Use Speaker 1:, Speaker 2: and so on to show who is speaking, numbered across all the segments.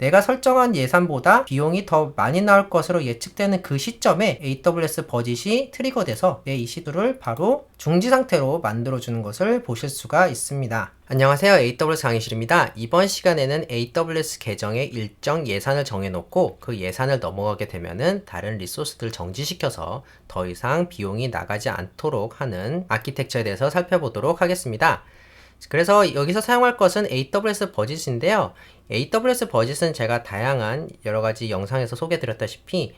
Speaker 1: 내가 설정한 예산보다 비용이 더 많이 나올 것으로 예측되는 그 시점에 AWS 버짓이 트리거돼서 내 EC2를 바로 중지 상태로 만들어주는 것을 보실 수가 있습니다. 안녕하세요. AWS 강의실입니다. 이번 시간에는 AWS 계정에 일정 예산을 정해놓고 그 예산을 넘어가게 되면은 다른 리소스들을 정지시켜서 더 이상 비용이 나가지 않도록 하는 아키텍처에 대해서 살펴보도록 하겠습니다. 그래서 여기서 사용할 것은 AWS 버짓인데요. AWS 버짓은 제가 다양한 여러가지 영상에서 소개드렸다시피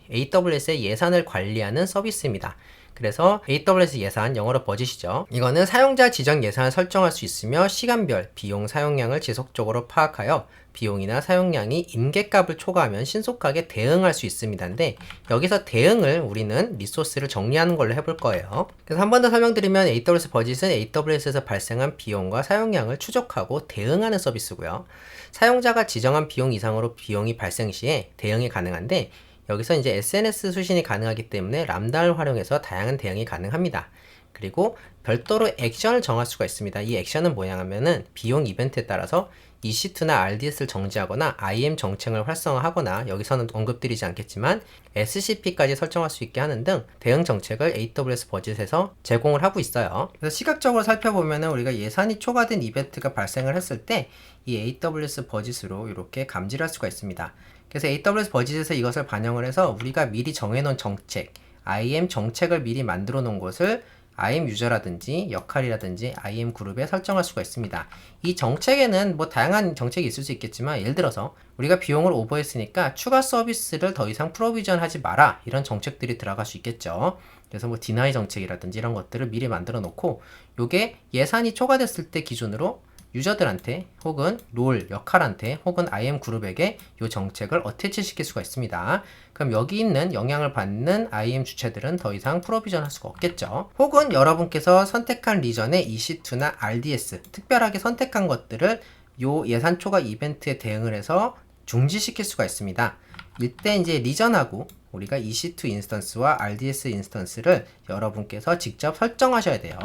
Speaker 1: AWS의 예산을 관리하는 서비스입니다. 그래서 AWS 예산, 영어로 버짓이죠. 이거는 사용자 지정 예산을 설정할 수 있으며 시간별, 비용 사용량을 지속적으로 파악하여 비용이나 사용량이 임계값을 초과하면 신속하게 대응할 수 있습니다인데, 여기서 대응을 우리는 리소스를 정리하는 걸로 해볼 거예요. 그래서 한 번 더 설명드리면 AWS 버짓은 AWS에서 발생한 비용과 사용량을 추적하고 대응하는 서비스고요. 사용자가 지정한 비용 이상으로 비용이 발생 시에 대응이 가능한데, 여기서 이제 SNS 수신이 가능하기 때문에 람다를 활용해서 다양한 대응이 가능합니다. 그리고 별도로 액션을 정할 수가 있습니다. 이 액션은 뭐냐 하면은 비용 이벤트에 따라서 EC2나 RDS를 정지하거나 IAM 정책을 활성화하거나, 여기서는 언급드리지 않겠지만 SCP까지 설정할 수 있게 하는 등 대응 정책을 AWS 버짓에서 제공을 하고 있어요. 그래서 시각적으로 살펴보면은 우리가 예산이 초과된 이벤트가 발생을 했을 때 이 AWS 버짓으로 이렇게 감지를 할 수가 있습니다. 그래서 AWS 버짓에서 이것을 반영을 해서 우리가 미리 정해놓은 정책, IAM 정책을 미리 만들어 놓은 것을 IAM 유저라든지 역할이라든지 IAM 그룹에 설정할 수가 있습니다. 이 정책에는 뭐 다양한 정책이 있을 수 있겠지만, 예를 들어서 우리가 비용을 오버했으니까 추가 서비스를 더 이상 프로비전 하지 마라, 이런 정책들이 들어갈 수 있겠죠. 그래서 뭐 디나이 정책이라든지 이런 것들을 미리 만들어 놓고, 요게 예산이 초과됐을 때 기준으로 유저들한테 혹은 롤 역할한테 혹은 IAM 그룹에게 이 정책을 어태치 시킬 수가 있습니다. 그럼 여기 있는 영향을 받는 IAM 주체들은 더 이상 프로비전 할 수가 없겠죠. 혹은 여러분께서 선택한 리전의 EC2나 RDS, 특별하게 선택한 것들을 요 예산 초과 이벤트에 대응을 해서 중지시킬 수가 있습니다. 이때 이제 리전하고 우리가 EC2 인스턴스와 RDS 인스턴스를 여러분께서 직접 설정하셔야 돼요.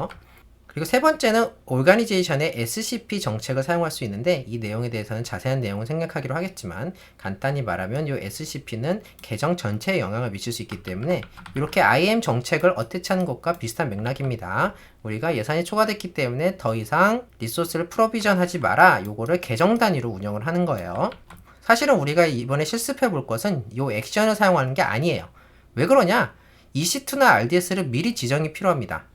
Speaker 1: 그리고 세 번째는 오가니제이션의 SCP 정책을 사용할 수 있는데, 이 내용에 대해서는 자세한 내용을 생략하기로 하겠지만, 간단히 말하면 이 SCP는 계정 전체에 영향을 미칠 수 있기 때문에 이렇게 IAM 정책을 어태치하는 것과 비슷한 맥락입니다. 우리가 예산이 초과됐기 때문에 더 이상 리소스를 프로비전 하지 마라, 요거를 계정 단위로 운영을 하는 거예요. 사실은 우리가 이번에 실습해 볼 것은 이 액션을 사용하는 게 아니에요. 왜 그러냐? EC2나 RDS를 미리 지정이 필요합니다.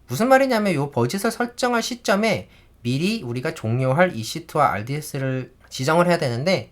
Speaker 1: 무슨 말이냐면 이 버짓을 설정할 시점에 미리 우리가 종료할 EC2와 RDS를 지정을 해야 되는데,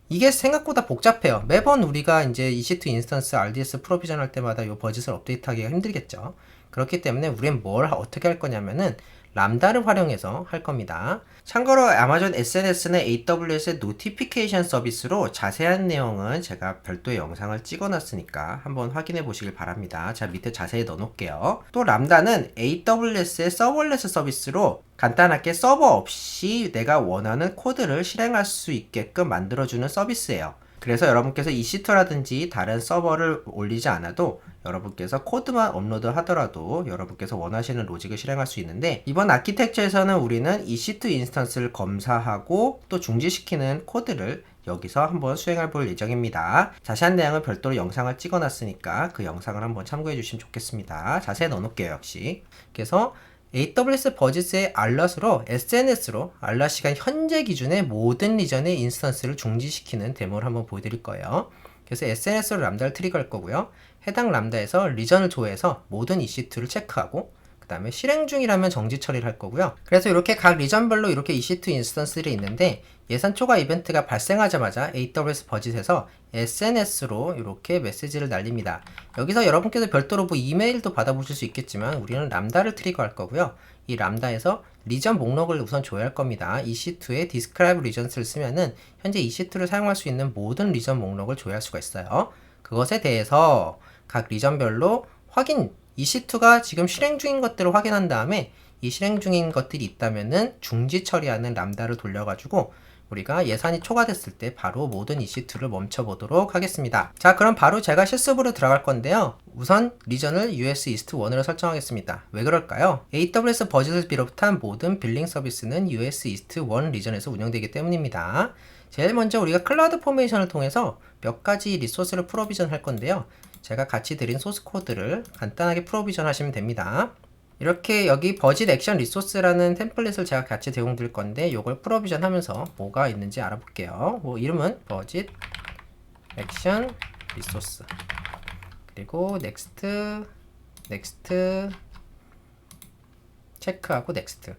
Speaker 1: 이게 생각보다 복잡해요. 매번 우리가 이제 EC2 인스턴스 RDS 프로비전 할 때마다 이 버짓을 업데이트하기가 힘들겠죠. 그렇기 때문에 우리는 뭘 어떻게 할 거냐면은 람다를 활용해서 할 겁니다. 참고로 아마존 SNS는 AWS의 노티피케이션 서비스로 자세한 내용은 제가 별도의 영상을 찍어놨으니까 한번 확인해 보시길 바랍니다. 제가 밑에 자세히 넣어놓을게요. 또 람다는 AWS의 서버레스 서비스로 간단하게 서버 없이 내가 원하는 코드를 실행할 수 있게끔 만들어주는 서비스예요. 그래서 여러분께서 EC2라든지 다른 서버를 올리지 않아도 여러분께서 코드만 업로드 하더라도 여러분께서 원하시는 로직을 실행할 수 있는데, 이번 아키텍처에서는 우리는 EC2 인스턴스를 검사하고 또 중지시키는 코드를 여기서 한번 수행해 볼 예정입니다. 자세한 내용은 별도로 영상을 찍어 놨으니까 그 영상을 한번 참고해 주시면 좋겠습니다. 자세히 넣어 놓을게요. 역시. 그래서 AWS 버짓의 알럿으로 SNS로 알럿 시간 현재 기준의 모든 리전의 인스턴스를 중지시키는 데모를 한번 보여드릴 거예요. 그래서 SNS로 람다를 트리거할 거고요. 해당 람다에서 리전을 조회해서 모든 EC2를 체크하고, 그 다음에 실행 중이라면 정지 처리를 할 거고요. 그래서 이렇게 각 리전별로 이렇게 EC2 인스턴스들이 있는데, 예산 초과 이벤트가 발생하자마자 AWS 버짓에서 SNS로 이렇게 메시지를 날립니다. 여기서 여러분께서 별도로 뭐 이메일도 받아보실 수 있겠지만 우리는 람다를 트리거할 거고요. 이 람다에서 리전 목록을 우선 조회할 겁니다. EC2에 describe regions를 쓰면은 현재 EC2를 사용할 수 있는 모든 리전 목록을 조회할 수가 있어요. 그것에 대해서 각 리전별로 확인, EC2가 지금 실행 중인 것들을 확인한 다음에 이 실행 중인 것들이 있다면은 중지 처리하는 람다를 돌려가지고 우리가 예산이 초과됐을 때 바로 모든 EC2를 멈춰보도록 하겠습니다. 자, 그럼 바로 제가 실습으로 들어갈 건데요. 우선 리전을 US East 1으로 설정하겠습니다. 왜 그럴까요? AWS 버짓을 비롯한 모든 빌링 서비스는 US East 1 리전에서 운영되기 때문입니다. 제일 먼저 우리가 클라우드 포메이션을 통해서 몇 가지 리소스를 프로비전 할 건데요. 제가 같이 드린 소스 코드를 간단하게 프로비전 하시면 됩니다. 이렇게 여기 버짓 액션 리소스라는 템플릿을 제가 같이 제공 드릴 건데 이걸 프로비전 하면서 뭐가 있는지 알아볼게요. 이름은 버짓 액션 리소스, 그리고 넥스트 체크하고 넥스트.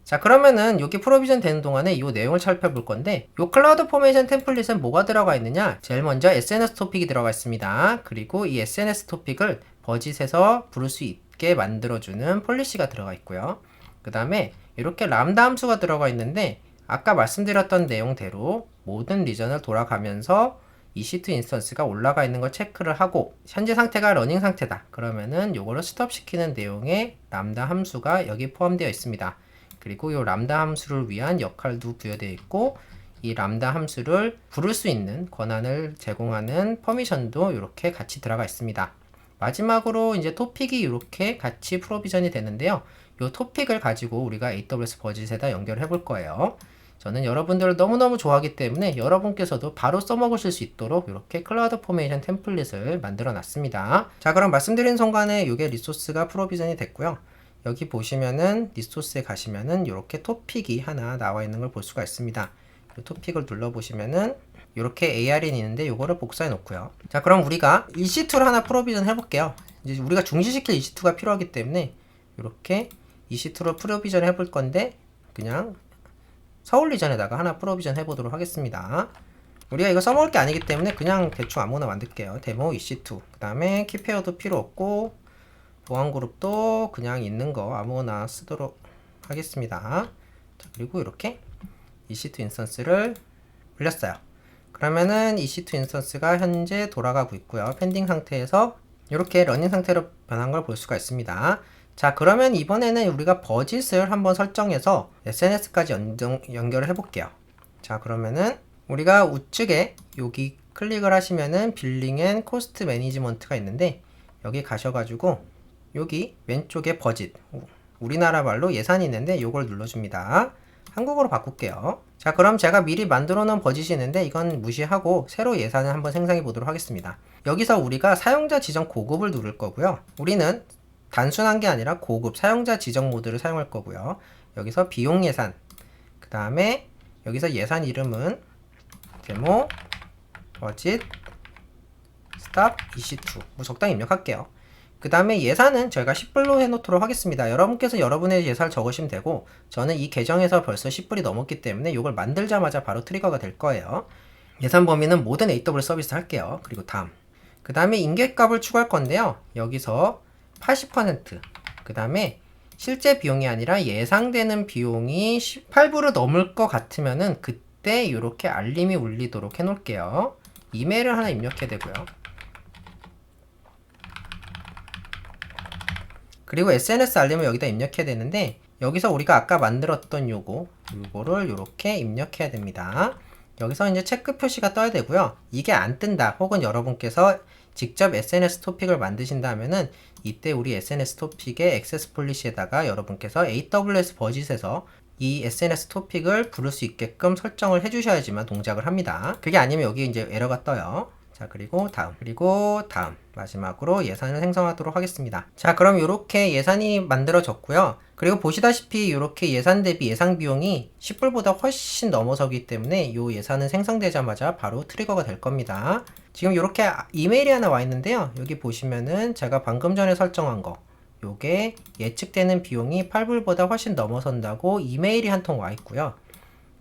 Speaker 1: 자, 그러면은 여기 프로비전 되는 동안에 이 내용을 살펴볼 건데, 이 클라우드 포메이션 템플릿은 뭐가 들어가 있느냐? 제일 먼저 SNS 토픽이 들어가 있습니다. 그리고 이 SNS 토픽을 버짓에서 부를 수 있게 만들어주는 폴리시가 들어가 있고요. 그 다음에 이렇게 람다 함수가 들어가 있는데, 아까 말씀드렸던 내용대로 모든 리전을 돌아가면서 EC2 인스턴스가 올라가 있는 걸 체크를 하고 현재 상태가 러닝 상태다. 그러면은 요거를 스톱 시키는 내용의 람다 함수가 여기 포함되어 있습니다. 그리고 이 람다 함수를 위한 역할도 부여되어 있고, 이 람다 함수를 부를 수 있는 권한을 제공하는 퍼미션도 이렇게 같이 들어가 있습니다. 마지막으로 이제 토픽이 이렇게 같이 프로비전이 되는데요. 이 토픽을 가지고 우리가 AWS 버짓에다 연결을 해볼 거예요. 저는 여러분들을 너무너무 좋아하기 때문에 여러분께서도 바로 써먹으실 수 있도록 이렇게 클라우드 포메이션 템플릿을 만들어 놨습니다. 자, 그럼 말씀드린 순간에 이게 리소스가 프로비전이 됐고요. 여기 보시면은 리소스에 가시면은 이렇게 토픽이 하나 나와 있는 걸 볼 수가 있습니다. 이 토픽을 눌러보시면은 이렇게 AR이 있는데 이거를 복사해 놓고요. 자, 그럼 우리가 EC2를 하나 프로비전 해볼게요. 이제 우리가 중지시킬 EC2가 필요하기 때문에 이렇게 EC2를 프로비전 해볼 건데, 그냥 서울 리전에다가 하나 프로비전 해보도록 하겠습니다. 우리가 이거 써먹을 게 아니기 때문에 그냥 대충 아무거나 만들게요. 데모 EC2. 그 다음에 키페어도 필요 없고, 보안 그룹도 그냥 있는 거 아무거나 쓰도록 하겠습니다. 자, 그리고 이렇게 EC2 인스턴스를 올렸어요. 그러면은 EC2 인스턴스가 현재 돌아가고 있고요. 펜딩 상태에서 이렇게 러닝 상태로 변한 걸 볼 수가 있습니다. 자, 그러면 이번에는 우리가 버짓을 한번 설정해서 SNS까지 연결을 해볼게요. 자, 그러면은 우리가 우측에 여기 클릭을 하시면은 빌링 앤 코스트 매니지먼트가 있는데, 여기 가셔가지고 여기 왼쪽에 버짓, 우리나라 말로 예산이 있는데 이걸 눌러줍니다. 한국어로 바꿀게요. 자, 그럼 제가 미리 만들어 놓은 버짓이 있는데 이건 무시하고 새로 예산을 한번 생성해 보도록 하겠습니다. 여기서 우리가 사용자 지정 고급을 누를 거고요. 우리는 단순한 게 아니라 고급 사용자 지정 모드를 사용할 거고요. 여기서 비용 예산, 그 다음에 여기서 예산 이름은 데모 버짓 스탑 EC2 적당히 입력할게요. 그 다음에 예산은 저희가 10불로 해놓도록 하겠습니다. 여러분께서 여러분의 예산을 적으시면 되고, 저는 이 계정에서 벌써 10불이 넘었기 때문에 이걸 만들자마자 바로 트리거가 될 거예요. 예산 범위는 모든 AWS 서비스 할게요. 그리고 다음, 그 다음에 인계값을 추가할 건데요. 여기서 80%, 그 다음에 실제 비용이 아니라 예상되는 비용이 18불을 넘을 것 같으면은 그때 이렇게 알림이 울리도록 해놓을게요. 이메일을 하나 입력해야 되고요. 그리고 SNS 알림을 여기다 입력해야 되는데, 여기서 우리가 아까 만들었던 요거를 이렇게 입력해야 됩니다. 여기서 이제 체크 표시가 떠야 되고요. 이게 안 뜬다, 혹은 여러분께서 직접 SNS 토픽을 만드신다면은 이때 우리 SNS 토픽의 액세스 폴리시에다가 여러분께서 AWS 버짓에서 이 SNS 토픽을 부를 수 있게끔 설정을 해주셔야지만 동작을 합니다. 그게 아니면 여기 이제 에러가 떠요. 자, 그리고 다음, 마지막으로 예산을 생성하도록 하겠습니다. 자, 그럼 이렇게 예산이 만들어졌고요. 그리고 보시다시피 이렇게 예산 대비 예상 비용이 10불보다 훨씬 넘어서기 때문에 이 예산은 생성되자마자 바로 트리거가 될 겁니다. 지금 이렇게 이메일이 하나 와 있는데요. 여기 보시면은 제가 방금 전에 설정한 거, 요게 예측되는 비용이 8불보다 훨씬 넘어선다고 이메일이 한 통 와 있고요.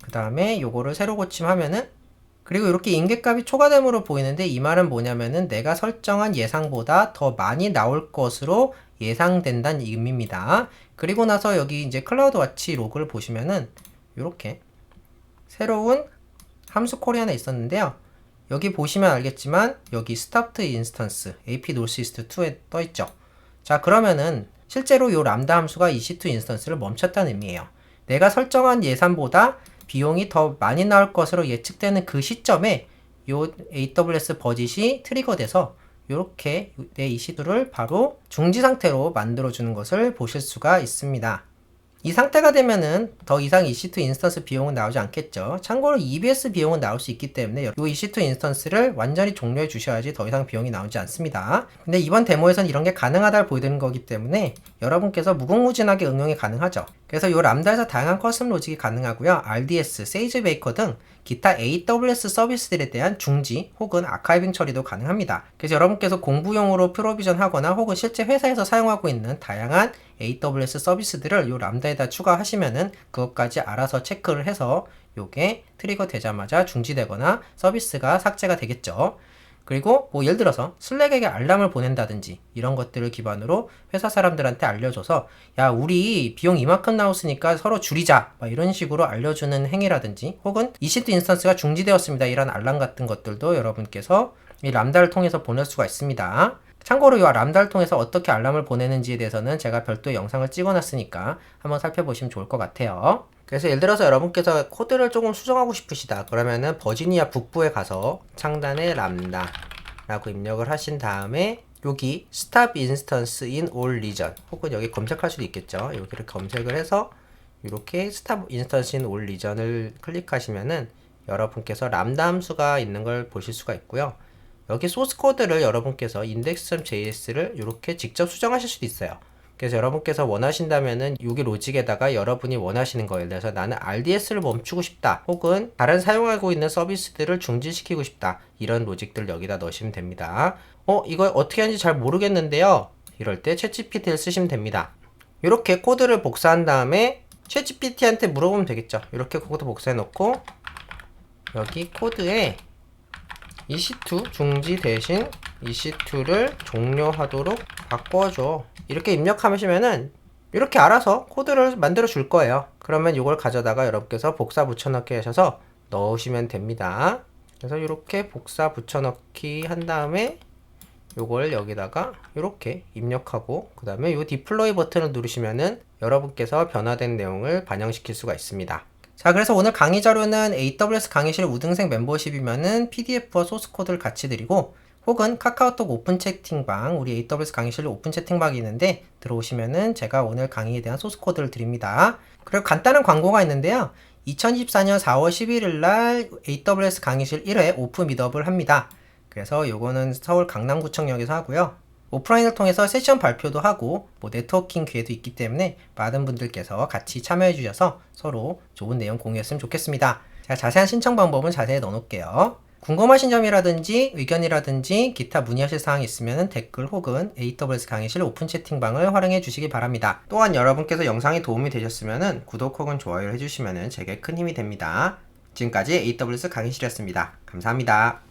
Speaker 1: 그 다음에 요거를 새로 고침하면은, 그리고 이렇게 인계값이 초과됨으로 보이는데, 이 말은 뭐냐면은 내가 설정한 예상보다 더 많이 나올 것으로 예상된다는 의미입니다. 그리고 나서 여기 이제 클라우드 와치 로그를 보시면은 이렇게 새로운 함수 콜이 하나 있었는데요. 여기 보시면 알겠지만 여기 스타트 인스턴스 AP Northeast 2에 떠 있죠. 자, 그러면은 실제로 이 람다 함수가 EC2 인스턴스를 멈췄다는 의미예요. 내가 설정한 예산보다 비용이 더 많이 나올 것으로 예측되는 그 시점에 요 AWS 버짓이 트리거 돼서 이렇게 내 EC2를 바로 중지 상태로 만들어 주는 것을 보실 수가 있습니다. 이 상태가 되면은 더 이상 EC2 인스턴스 비용은 나오지 않겠죠. 참고로 EBS 비용은 나올 수 있기 때문에 이 EC2 인스턴스를 완전히 종료해 주셔야지 더 이상 비용이 나오지 않습니다. 근데 이번 데모에서는 이런 게 가능하다를 보여드리는 거기 때문에 여러분께서 무궁무진하게 응용이 가능하죠. 그래서 이 람다에서 다양한 커스텀 로직이 가능하고요. RDS, 세이지메이커 등 기타 AWS 서비스들에 대한 중지 혹은 아카이빙 처리도 가능합니다. 그래서 여러분께서 공부용으로 프로비전 하거나 혹은 실제 회사에서 사용하고 있는 다양한 AWS 서비스들을 이 람다에다 추가하시면은 그것까지 알아서 체크를 해서 요게 트리거 되자마자 중지되거나 서비스가 삭제가 되겠죠. 그리고 뭐 예를 들어서 슬랙에게 알람을 보낸다든지 이런 것들을 기반으로 회사 사람들한테 알려줘서 야 우리 비용 이만큼 나왔으니까 서로 줄이자 막 이런 식으로 알려주는 행위라든지 혹은 EC2 인스턴스가 중지되었습니다 이런 알람 같은 것들도 여러분께서 이 람다를 통해서 보낼 수가 있습니다. 참고로 이 람다를 통해서 어떻게 알람을 보내는지에 대해서는 제가 별도의 영상을 찍어놨으니까 한번 살펴보시면 좋을 것 같아요. 그래서 예를 들어서 여러분께서 코드를 조금 수정하고 싶으시다 그러면은 버지니아 북부에 가서 창단에 람다 라고 입력을 하신 다음에 여기 Stop Instance in All Region 혹은 여기 검색할 수도 있겠죠. 여기를 검색을 해서 이렇게 Stop Instance in All Region을 클릭하시면은 여러분께서 람다 함수가 있는 걸 보실 수가 있고요. 여기 소스 코드를 여러분께서 index.js를 이렇게 직접 수정하실 수도 있어요. 그래서 여러분께서 원하신다면은 여기 로직에다가 여러분이 원하시는 거예요. 그래서 나는 RDS를 멈추고 싶다. 혹은 다른 사용하고 있는 서비스들을 중지시키고 싶다. 이런 로직들 여기다 넣으시면 됩니다. 이거 어떻게 하는지 잘 모르겠는데요. 이럴 때 챗GPT를 쓰시면 됩니다. 이렇게 코드를 복사한 다음에 챗GPT한테 물어보면 되겠죠. 이렇게 코드 복사해 놓고 여기 코드에 EC2 중지 대신 EC2를 종료하도록 바꿔줘. 이렇게 입력하시면은 이렇게 알아서 코드를 만들어 줄 거예요. 그러면 이걸 가져다가 여러분께서 복사 붙여넣기 하셔서 넣으시면 됩니다. 그래서 이렇게 복사 붙여넣기 한 다음에 이걸 여기다가 이렇게 입력하고 그 다음에 이 디플로이 버튼을 누르시면은 여러분께서 변화된 내용을 반영시킬 수가 있습니다. 자, 그래서 오늘 강의 자료는 AWS 강의실 우등생 멤버십이면은 PDF와 소스 코드를 같이 드리고 혹은 카카오톡 오픈 채팅방, 우리 AWS 강의실 오픈 채팅방이 있는데 들어오시면은 제가 오늘 강의에 대한 소스 코드를 드립니다. 그리고 간단한 광고가 있는데요. 2024년 4월 11일 날 AWS 강의실 1회 오픈 미드업을 합니다. 그래서 요거는 서울 강남구청역에서 하고요. 오프라인을 통해서 세션 발표도 하고 뭐 네트워킹 기회도 있기 때문에 많은 분들께서 같이 참여해 주셔서 서로 좋은 내용 공유했으면 좋겠습니다. 제가 자세한 신청 방법은 자세히 넣어놓을게요. 궁금하신 점이라든지 의견이라든지 기타 문의하실 사항이 있으면 댓글 혹은 AWS 강의실 오픈 채팅방을 활용해 주시기 바랍니다. 또한 여러분께서 영상이 도움이 되셨으면 구독 혹은 좋아요를 해주시면 제게 큰 힘이 됩니다. 지금까지 AWS 강의실이었습니다. 감사합니다.